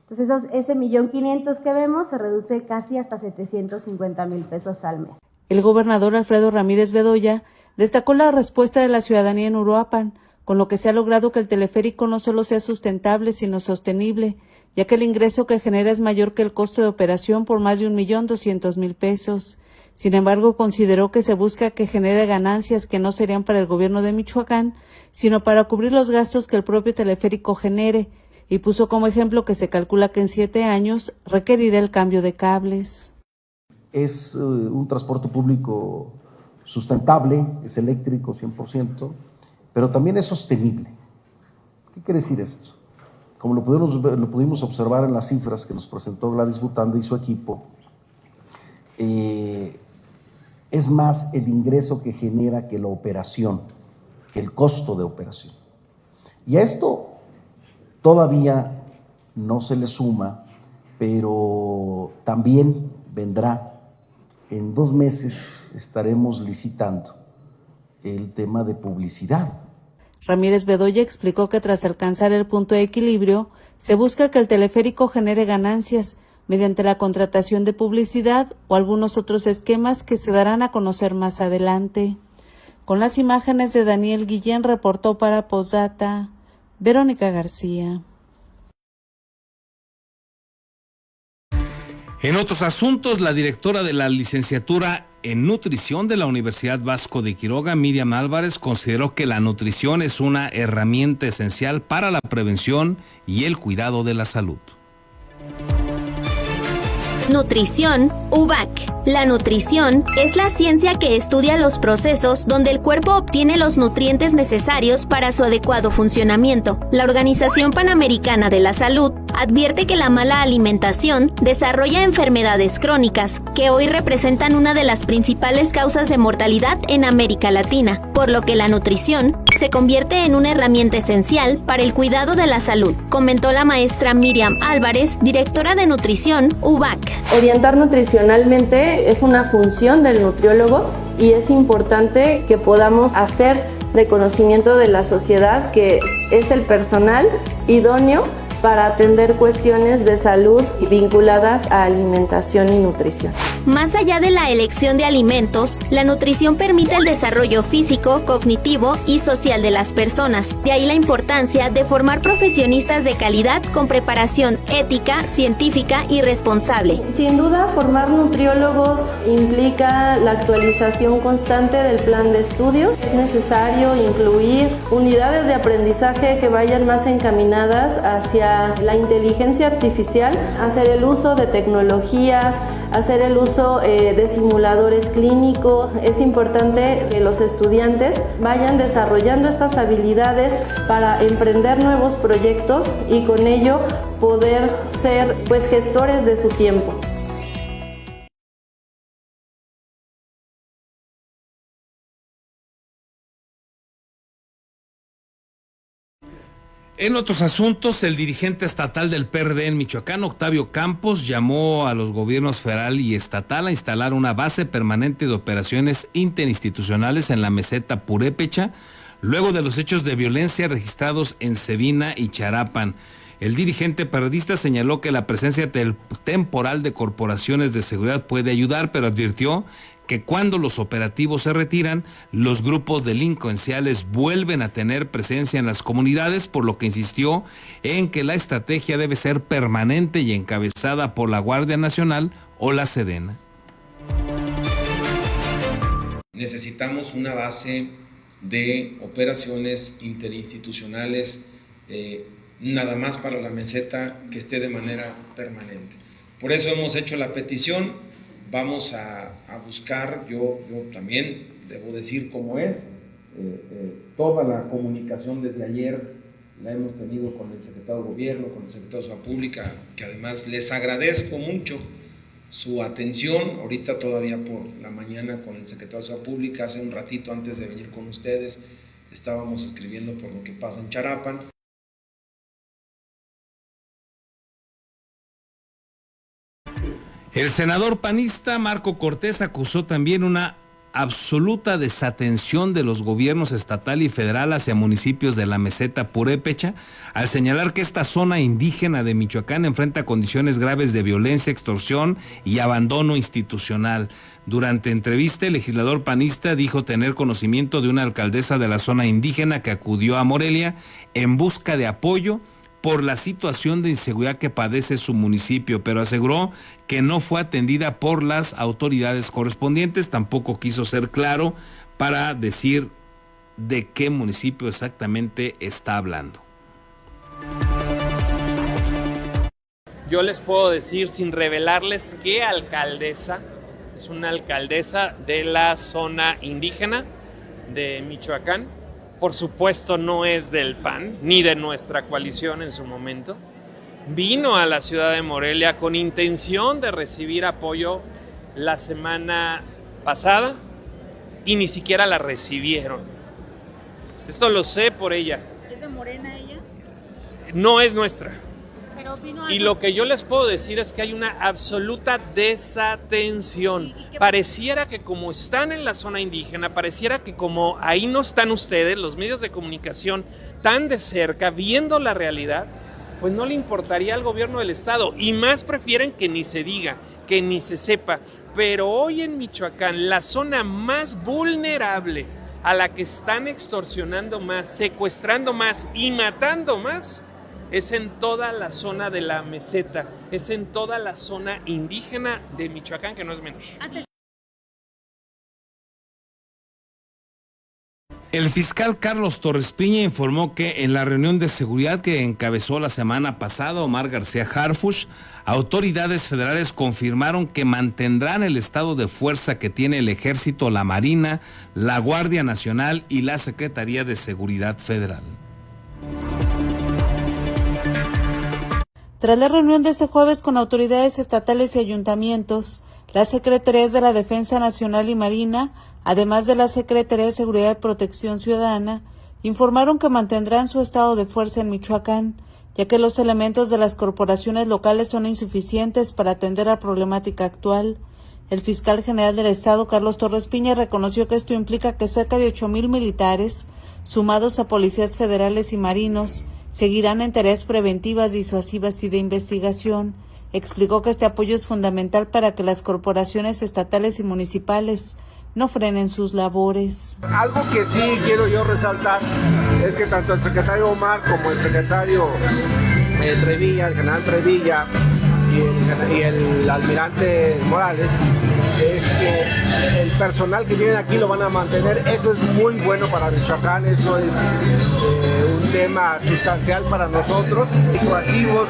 Entonces, ese 1,500,000 que vemos se reduce casi hasta 750,000 pesos al mes. El gobernador Alfredo Ramírez Bedoya destacó la respuesta de la ciudadanía en Uruapan, con lo que se ha logrado que el teleférico no solo sea sustentable, sino sostenible, ya que el ingreso que genera es mayor que el costo de operación por más de 1,200,000 pesos. Sin embargo, consideró que se busca que genere ganancias que no serían para el gobierno de Michoacán, sino para cubrir los gastos que el propio teleférico genere, y puso como ejemplo que se calcula que en 7 años requerirá el cambio de cables. Es un transporte público sustentable, es eléctrico 100%, pero también es sostenible. ¿Qué quiere decir esto? Como lo pudimos observar en las cifras que nos presentó Gladys Butanda y su equipo, es más el ingreso que genera que la operación, que el costo de operación. Y a esto todavía no se le suma, pero también vendrá. En 2 meses estaremos licitando el tema de publicidad. Ramírez Bedoya explicó que tras alcanzar el punto de equilibrio, se busca que el teleférico genere ganancias mediante la contratación de publicidad o algunos otros esquemas que se darán a conocer más adelante. Con las imágenes de Daniel Guillén, reportó para Posdata Verónica García. En otros asuntos, la directora de la licenciatura en nutrición de la Universidad Vasco de Quiroga, Miriam Álvarez, consideró que la nutrición es una herramienta esencial para la prevención y el cuidado de la salud. Nutrición UVAC. La nutrición es la ciencia que estudia los procesos donde el cuerpo obtiene los nutrientes necesarios para su adecuado funcionamiento. La Organización Panamericana de la Salud advierte que la mala alimentación desarrolla enfermedades crónicas, que hoy representan una de las principales causas de mortalidad en América Latina, por lo que la nutrición se convierte en una herramienta esencial para el cuidado de la salud, comentó la maestra Miriam Álvarez, directora de nutrición UBAC. Orientar nutricionalmente es una función del nutriólogo y es importante que podamos hacer reconocimiento de la sociedad que es el personal idóneo para atender cuestiones de salud vinculadas a alimentación y nutrición. Más allá de la elección de alimentos, la nutrición permite el desarrollo físico, cognitivo y social de las personas. De ahí la importancia de formar profesionistas de calidad con preparación ética, científica y responsable. Sin duda, formar nutriólogos implica la actualización constante del plan de estudios. Es necesario incluir unidades de aprendizaje que vayan más encaminadas hacia la inteligencia artificial, hacer el uso de tecnologías, hacer el uso de simuladores clínicos. Es importante que los estudiantes vayan desarrollando estas habilidades para emprender nuevos proyectos y con ello poder ser gestores de su tiempo. En otros asuntos, el dirigente estatal del PRD en Michoacán, Octavio Campos, llamó a los gobiernos federal y estatal a instalar una base permanente de operaciones interinstitucionales en la meseta purépecha, luego de los hechos de violencia registrados en Cebina y Charapan. El dirigente periodista señaló que la presencia temporal de corporaciones de seguridad puede ayudar, pero advirtió que cuando los operativos se retiran, los grupos delincuenciales vuelven a tener presencia en las comunidades, por lo que insistió en que la estrategia debe ser permanente y encabezada por la Guardia Nacional o la Sedena. Necesitamos una base de operaciones interinstitucionales, nada más para la meseta, que esté de manera permanente. Por eso hemos hecho la petición. Vamos a buscar, yo también debo decir cómo es, toda la comunicación desde ayer la hemos tenido con el secretario de Gobierno, con el secretario de Seguridad Pública, que además les agradezco mucho su atención. Ahorita todavía por la mañana con el secretario de Seguridad Pública, hace un ratito antes de venir con ustedes, estábamos escribiendo por lo que pasa en Charapan. El senador panista Marco Cortés acusó también una absoluta desatención de los gobiernos estatal y federal hacia municipios de la meseta purépecha, al señalar que esta zona indígena de Michoacán enfrenta condiciones graves de violencia, extorsión y abandono institucional. Durante entrevista, el legislador panista dijo tener conocimiento de una alcaldesa de la zona indígena que acudió a Morelia en busca de apoyo por la situación de inseguridad que padece su municipio, pero aseguró que no fue atendida por las autoridades correspondientes. Tampoco quiso ser claro para decir de qué municipio exactamente está hablando. Yo les puedo decir, sin revelarles qué alcaldesa, es una alcaldesa de la zona indígena de Michoacán. Por supuesto no es del PAN, ni de nuestra coalición en su momento. Vino a la ciudad de Morelia con intención de recibir apoyo la semana pasada y ni siquiera la recibieron. Esto lo sé por ella. ¿Es de Morena ella? No es nuestra. Pero vino Y lo que yo les puedo decir es que hay una absoluta desatención. Pareciera que como están en la zona indígena, pareciera que como ahí no están ustedes, los medios de comunicación, tan de cerca, viendo la realidad, pues no le importaría al gobierno del estado. Y más prefieren que ni se diga, que ni se sepa. Pero hoy en Michoacán, la zona más vulnerable, a la que están extorsionando más, secuestrando más y matando más, es en toda la zona de la meseta, es en toda la zona indígena de Michoacán, que no es menos. El fiscal Carlos Torres Piña informó que en la reunión de seguridad que encabezó la semana pasada Omar García Harfuch, autoridades federales confirmaron que mantendrán el estado de fuerza que tiene el Ejército, la Marina, la Guardia Nacional y la Secretaría de Seguridad Federal. Tras la reunión de este jueves con autoridades estatales y ayuntamientos, las Secretarías de la Defensa Nacional y Marina, además de la Secretaría de Seguridad y Protección Ciudadana, informaron que mantendrán su estado de fuerza en Michoacán, ya que los elementos de las corporaciones locales son insuficientes para atender la problemática actual. El fiscal general del Estado, Carlos Torres Piña, reconoció que esto implica que cerca de 8,000 militares, sumados a policías federales y marinos, seguirán en tareas preventivas, disuasivas y de investigación. Explicó que este apoyo es fundamental para que las corporaciones estatales y municipales no frenen sus labores. Algo que sí quiero yo resaltar es que tanto el secretario Omar como el secretario Trevilla, el general Trevilla y el almirante Morales, es que el personal que viene aquí lo van a mantener. Eso es muy bueno para Michoacán, eso es un tema sustancial para nosotros, disuasivos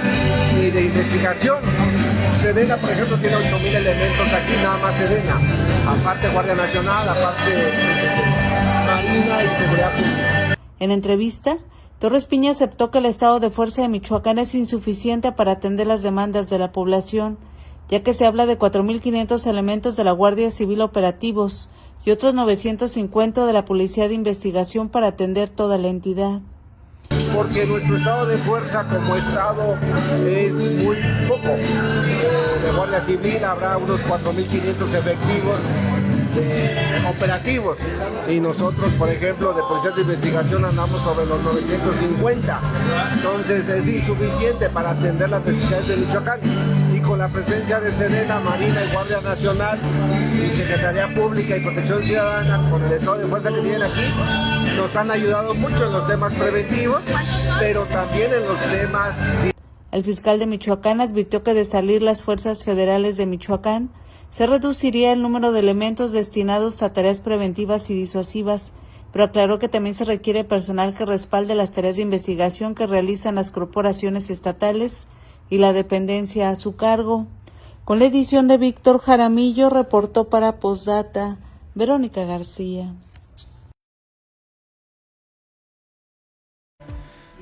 y de investigación. Sedena, por ejemplo, tiene 8,000 elementos aquí, nada más Sedena, aparte Guardia Nacional, aparte Marina y Seguridad Pública. En entrevista, Torres Piña aceptó que el estado de fuerza de Michoacán es insuficiente para atender las demandas de la población, ya que se habla de 4,500 elementos de la Guardia Civil operativos y otros 950 de la Policía de Investigación para atender toda la entidad. Porque nuestro estado de fuerza como estado es muy poco. De Guardia Civil habrá unos 4,500 efectivos operativos, y nosotros, por ejemplo, de policías de investigación andamos sobre los 950. Entonces es insuficiente para atender las necesidades de Michoacán, y con la presencia de Sedena, Marina y Guardia Nacional y Secretaría Pública y Protección Ciudadana, con el estado de fuerza que tienen aquí, nos han ayudado mucho en los temas preventivos, pero también en los temas. El fiscal de Michoacán advirtió que de salir las fuerzas federales de Michoacán, se reduciría el número de elementos destinados a tareas preventivas y disuasivas, pero aclaró que también se requiere personal que respalde las tareas de investigación que realizan las corporaciones estatales y la dependencia a su cargo. Con la edición de Víctor Jaramillo, reportó para Postdata Verónica García.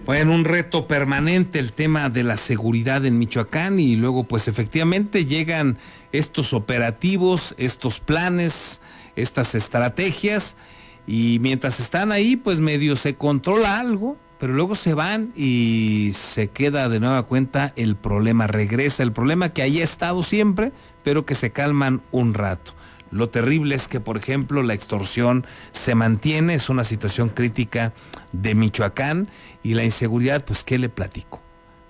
Bueno, un reto permanente el tema de la seguridad en Michoacán, y luego pues efectivamente llegan estos operativos, estos planes, estas estrategias, y mientras están ahí pues medio se controla algo, pero luego se van y se queda de nueva cuenta el problema, regresa el problema que ahí ha estado siempre, pero que se calman un rato. Lo terrible es que, por ejemplo, la extorsión se mantiene, es una situación crítica de Michoacán, y la inseguridad, pues, ¿qué le platico?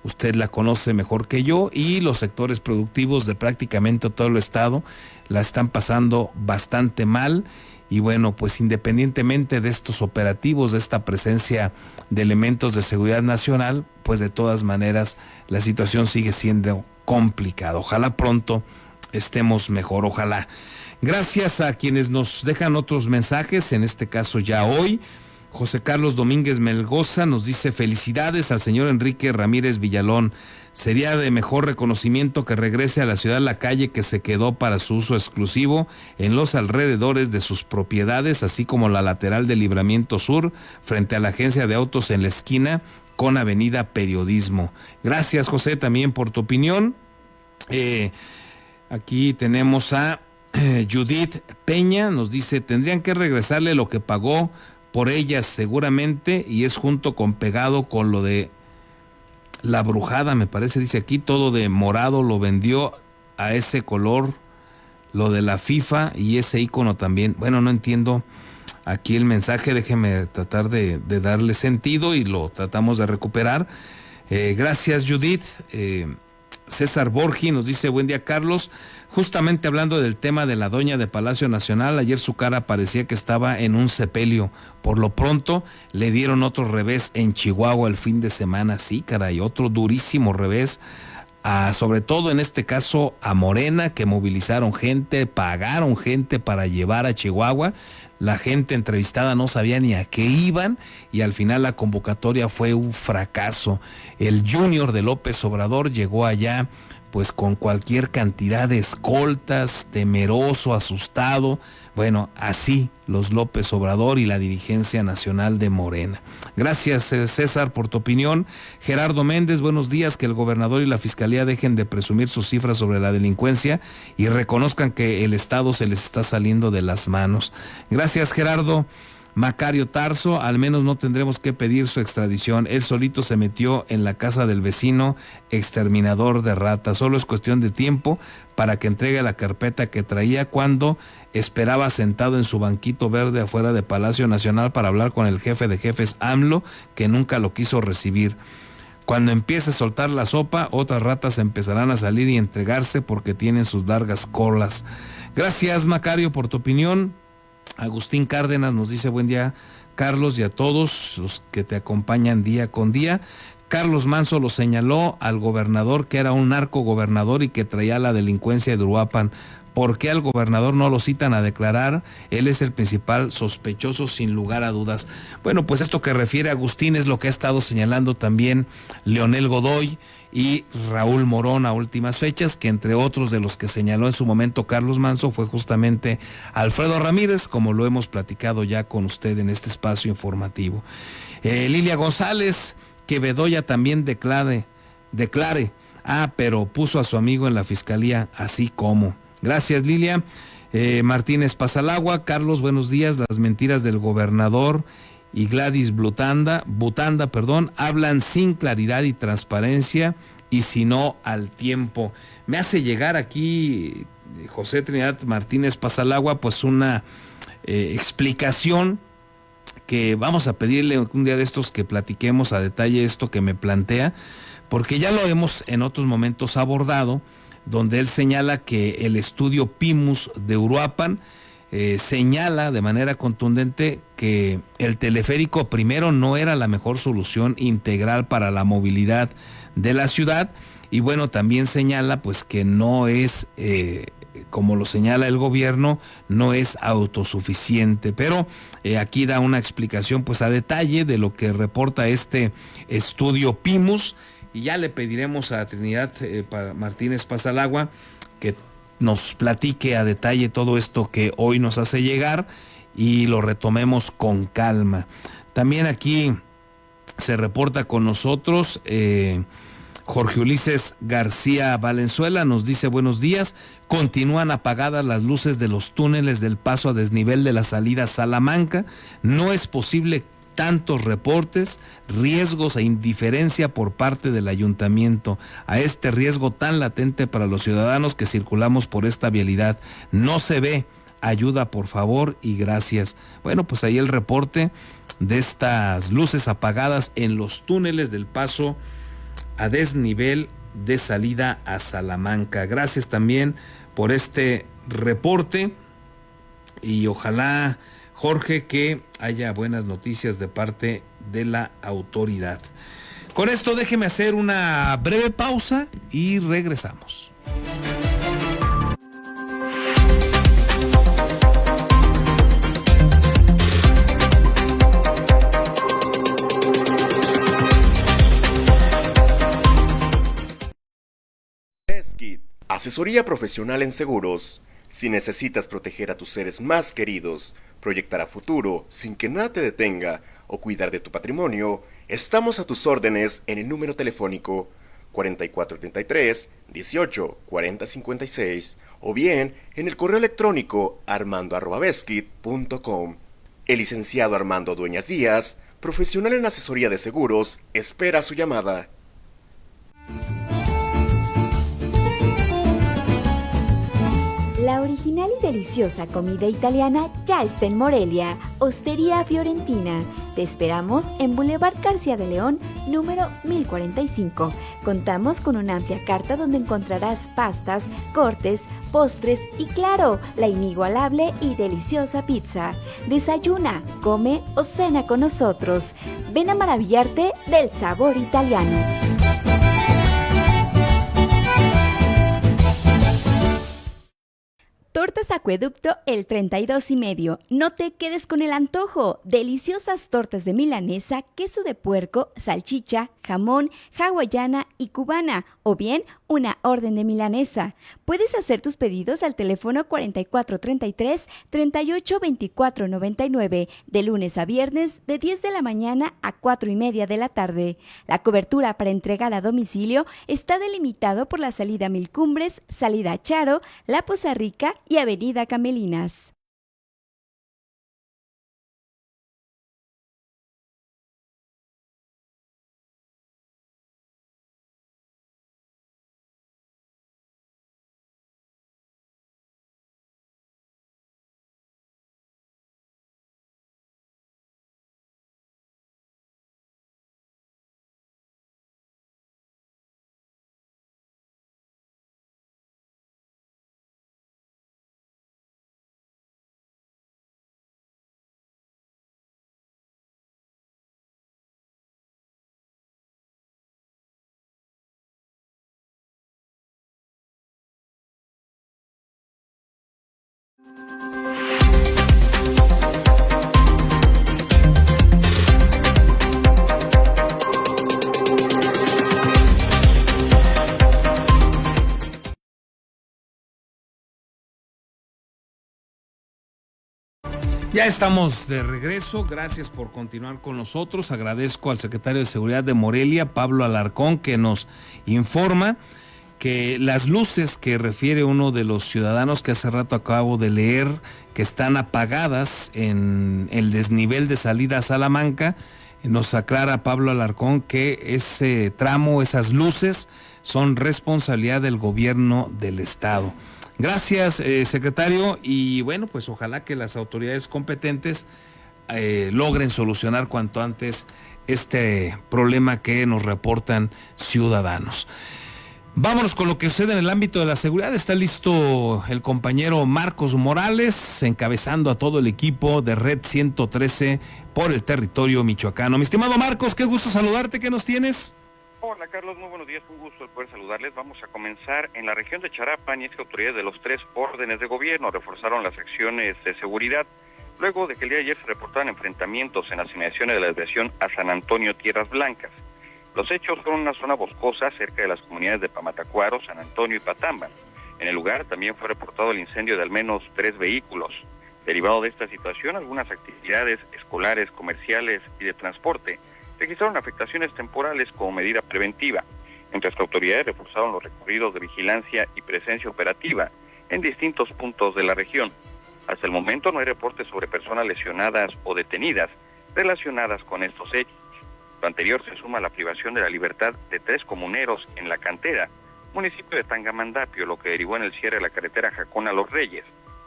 Usted la conoce mejor que yo, y los sectores productivos de prácticamente todo el estado la están pasando bastante mal. Y bueno, pues independientemente de estos operativos, de esta presencia de elementos de seguridad nacional, pues de todas maneras la situación sigue siendo complicada. Ojalá pronto estemos mejor, ojalá. Gracias a quienes nos dejan otros mensajes, en este caso ya hoy. José Carlos Domínguez Melgoza nos dice: felicidades al señor Enrique Ramírez Villalón. Sería de mejor reconocimiento que regrese a la ciudad la calle que se quedó para su uso exclusivo en los alrededores de sus propiedades, así como la lateral del Libramiento Sur, frente a la agencia de autos en la esquina con Avenida Periodismo. Gracias, José, también por tu opinión. Aquí tenemos a Judith Peña, nos dice: tendrían que regresarle lo que pagó por ellas seguramente, y es junto con pegado con lo de La Brujada, me parece, dice aquí, todo de morado lo vendió a ese color, lo de la FIFA y ese icono también. Bueno, no entiendo aquí el mensaje, déjeme tratar de darle sentido y lo tratamos de recuperar. Gracias, Judith. César Borgi nos dice: buen día, Carlos. Justamente hablando del tema de la doña de Palacio Nacional, ayer su cara parecía que estaba en un sepelio. Por lo pronto le dieron otro revés en Chihuahua el fin de semana. Sí, caray, otro durísimo revés, sobre todo en este caso a Morena, que movilizaron gente, pagaron gente para llevar a Chihuahua. La gente entrevistada no sabía ni a qué iban, y al final la convocatoria fue un fracaso. El Junior de López Obrador llegó allá pues con cualquier cantidad de escoltas, temeroso, asustado. Bueno, así los López Obrador y la dirigencia nacional de Morena. Gracias, César, por tu opinión. Gerardo Méndez, buenos días. Que el gobernador y la fiscalía dejen de presumir sus cifras sobre la delincuencia y reconozcan que el Estado se les está saliendo de las manos. Gracias, Gerardo. Macario Tarso, al menos no tendremos que pedir su extradición. Él solito se metió en la casa del vecino exterminador de ratas. Solo es cuestión de tiempo para que entregue la carpeta que traía cuando esperaba sentado en su banquito verde afuera de Palacio Nacional para hablar con el jefe de jefes AMLO, que nunca lo quiso recibir. Cuando empiece a soltar la sopa, otras ratas empezarán a salir y entregarse porque tienen sus largas colas. Gracias, Macario, por tu opinión. Agustín Cárdenas nos dice: buen día, Carlos, y a todos los que te acompañan día con día. Carlos Manso lo señaló al gobernador que era un narcogobernador y que traía la delincuencia de Uruapan. ¿Por qué al gobernador no lo citan a declarar? Él es el principal sospechoso, sin lugar a dudas. Bueno, pues esto que refiere Agustín es lo que ha estado señalando también Leonel Godoy y Raúl Morón a últimas fechas, que entre otros de los que señaló en su momento Carlos Manso fue justamente Alfredo Ramírez, como lo hemos platicado ya con usted en este espacio informativo. Lilia González, que Bedoya también declare, pero puso a su amigo en la fiscalía, así como. Gracias, Lilia. Martínez Pasalagua, Carlos, buenos días. Las mentiras del gobernador y Gladys Butanda, hablan sin claridad y transparencia y si no al tiempo. Me hace llegar aquí José Trinidad Martínez Pasalagua pues una explicación que vamos a pedirle un día de estos que platiquemos a detalle esto que me plantea, porque ya lo hemos en otros momentos abordado, donde él señala que el estudio PIMUS de Uruapan señala de manera contundente que el teleférico primero no era la mejor solución integral para la movilidad de la ciudad, y bueno, también señala pues que no es, como lo señala el gobierno, no es autosuficiente, pero aquí da una explicación pues a detalle de lo que reporta este estudio PIMUS, y ya le pediremos a Trinidad Martínez Pasalagua que nos platique a detalle todo esto que hoy nos hace llegar y lo retomemos con calma. También aquí se reporta con nosotros Jorge Ulises García Valenzuela, nos dice: buenos días, continúan apagadas las luces de los túneles del paso a desnivel de la salida Salamanca, no es posible tantos reportes, riesgos e indiferencia por parte del ayuntamiento a este riesgo tan latente para los ciudadanos que circulamos por esta vialidad. No se ve, ayuda por favor y gracias. Bueno, pues ahí el reporte de estas luces apagadas en los túneles del paso a desnivel de salida a Salamanca. Gracias también por este reporte y ojalá, Jorge, que haya buenas noticias de parte de la autoridad. Con esto déjeme hacer una breve pausa y regresamos. Beskid, asesoría profesional en seguros. Si necesitas proteger a tus seres más queridos, proyectar a futuro sin que nada te detenga o cuidar de tu patrimonio, estamos a tus órdenes en el número telefónico 4433 18 40 56 o bien en el correo electrónico armando@beskid.com. El licenciado Armando Dueñas Díaz, profesional en asesoría de seguros, espera su llamada. La original y deliciosa comida italiana ya está en Morelia, Hostería Fiorentina. Te esperamos en Boulevard García de León, número 1045. Contamos con una amplia carta donde encontrarás pastas, cortes, postres y claro, la inigualable y deliciosa pizza. Desayuna, come o cena con nosotros. Ven a maravillarte del sabor italiano. Tortas Acueducto el 32 y medio. No te quedes con el antojo. Deliciosas tortas de milanesa, queso de puerco, salchicha, jamón, hawaiana y cubana, o bien una orden de milanesa. Puedes hacer tus pedidos al teléfono 4433 382499 de lunes a viernes de 10 de la mañana a 4:30 de la tarde. La cobertura para entregar a domicilio está delimitado por la salida Mil Cumbres, salida Charo, La Poza Rica y Avenida Camelinas. Ya estamos de regreso, gracias por continuar con nosotros. Agradezco al secretario de Seguridad de Morelia, Pablo Alarcón, que nos informa que las luces que refiere uno de los ciudadanos que hace rato acabo de leer, que están apagadas en el desnivel de salida a Salamanca, nos aclara Pablo Alarcón que ese tramo, esas luces, son responsabilidad del gobierno del estado. Gracias, secretario, y bueno, pues ojalá que las autoridades competentes logren solucionar cuanto antes este problema que nos reportan ciudadanos. Vámonos con lo que sucede en el ámbito de la seguridad. Está listo el compañero Marcos Morales, encabezando a todo el equipo de Red 113 por el territorio michoacano. Mi estimado Marcos, qué gusto saludarte, ¿qué nos tienes? Hola Carlos, muy buenos días, un gusto el poder saludarles. Vamos a comenzar en la región de Charapan, y es que autoridades de los 3 órdenes de gobierno reforzaron las acciones de seguridad luego de que el día de ayer se reportaran enfrentamientos en las inmediaciones de la desviación a San Antonio Tierras Blancas. Los hechos fueron en una zona boscosa cerca de las comunidades de Pamatacuaro, San Antonio y Patamba. En el lugar también fue reportado el incendio de al menos 3 vehículos. Derivado de esta situación, algunas actividades escolares, comerciales y de transporte registraron afectaciones temporales como medida preventiva, mientras que autoridades reforzaron los recorridos de vigilancia y presencia operativa en distintos puntos de la región. Hasta el momento no hay reportes sobre personas lesionadas o detenidas relacionadas con estos hechos. Lo anterior se suma a la privación de la libertad de 3 comuneros en La Cantera, municipio de Tangamandapio, lo que derivó en el cierre de la carretera Jacón a Los Reyes,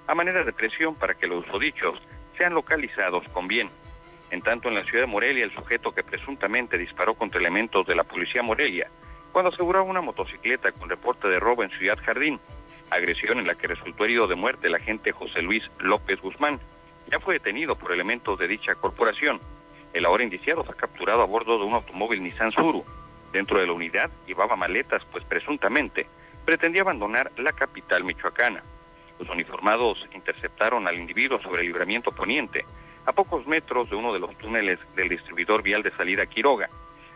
a manera de presión para que los susodichos sean localizados con bien. En tanto, en la ciudad de Morelia, el sujeto que presuntamente disparó contra elementos de la policía Morelia cuando aseguraba una motocicleta con reporte de robo en Ciudad Jardín, agresión en la que resultó herido de muerte el agente José Luis López Guzmán, ya fue detenido por elementos de dicha corporación. El ahora indiciado fue capturado a bordo de un automóvil Nissan Suru. Dentro de la unidad llevaba maletas, pues presuntamente pretendía abandonar la capital michoacana. Los uniformados interceptaron al individuo sobre el libramiento poniente, a pocos metros de uno de los túneles del distribuidor vial de salida a Quiroga.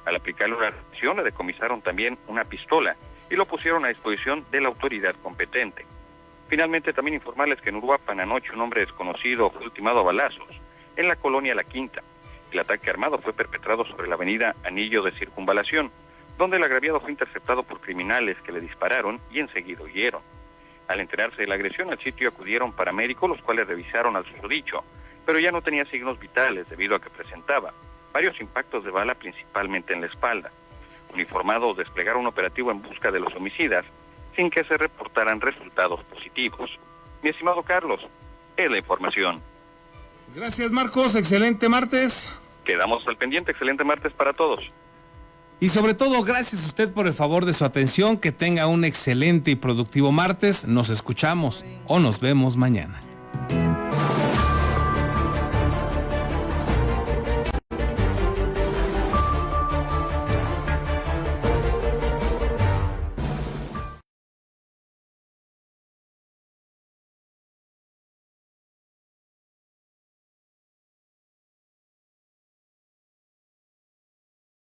Al aplicarle una reacción, le decomisaron también una pistola y lo pusieron a disposición de la autoridad competente. Finalmente, también informarles que en Uruapan anoche un hombre desconocido fue ultimado a balazos en la colonia La Quinta. El ataque armado fue perpetrado sobre la avenida Anillo de Circunvalación, donde el agraviado fue interceptado por criminales que le dispararon y enseguida huyeron. Al enterarse de la agresión, al sitio acudieron paramédicos, los cuales revisaron al susodicho, pero ya no tenía signos vitales debido a que presentaba varios impactos de bala, principalmente en la espalda. Uniformados desplegaron un operativo en busca de los homicidas sin que se reportaran resultados positivos. Mi estimado Carlos, es la información. Gracias, Marcos, excelente martes. Quedamos al pendiente, excelente martes para todos. Y sobre todo, gracias a usted por el favor de su atención, que tenga un excelente y productivo martes. Nos escuchamos o nos vemos mañana.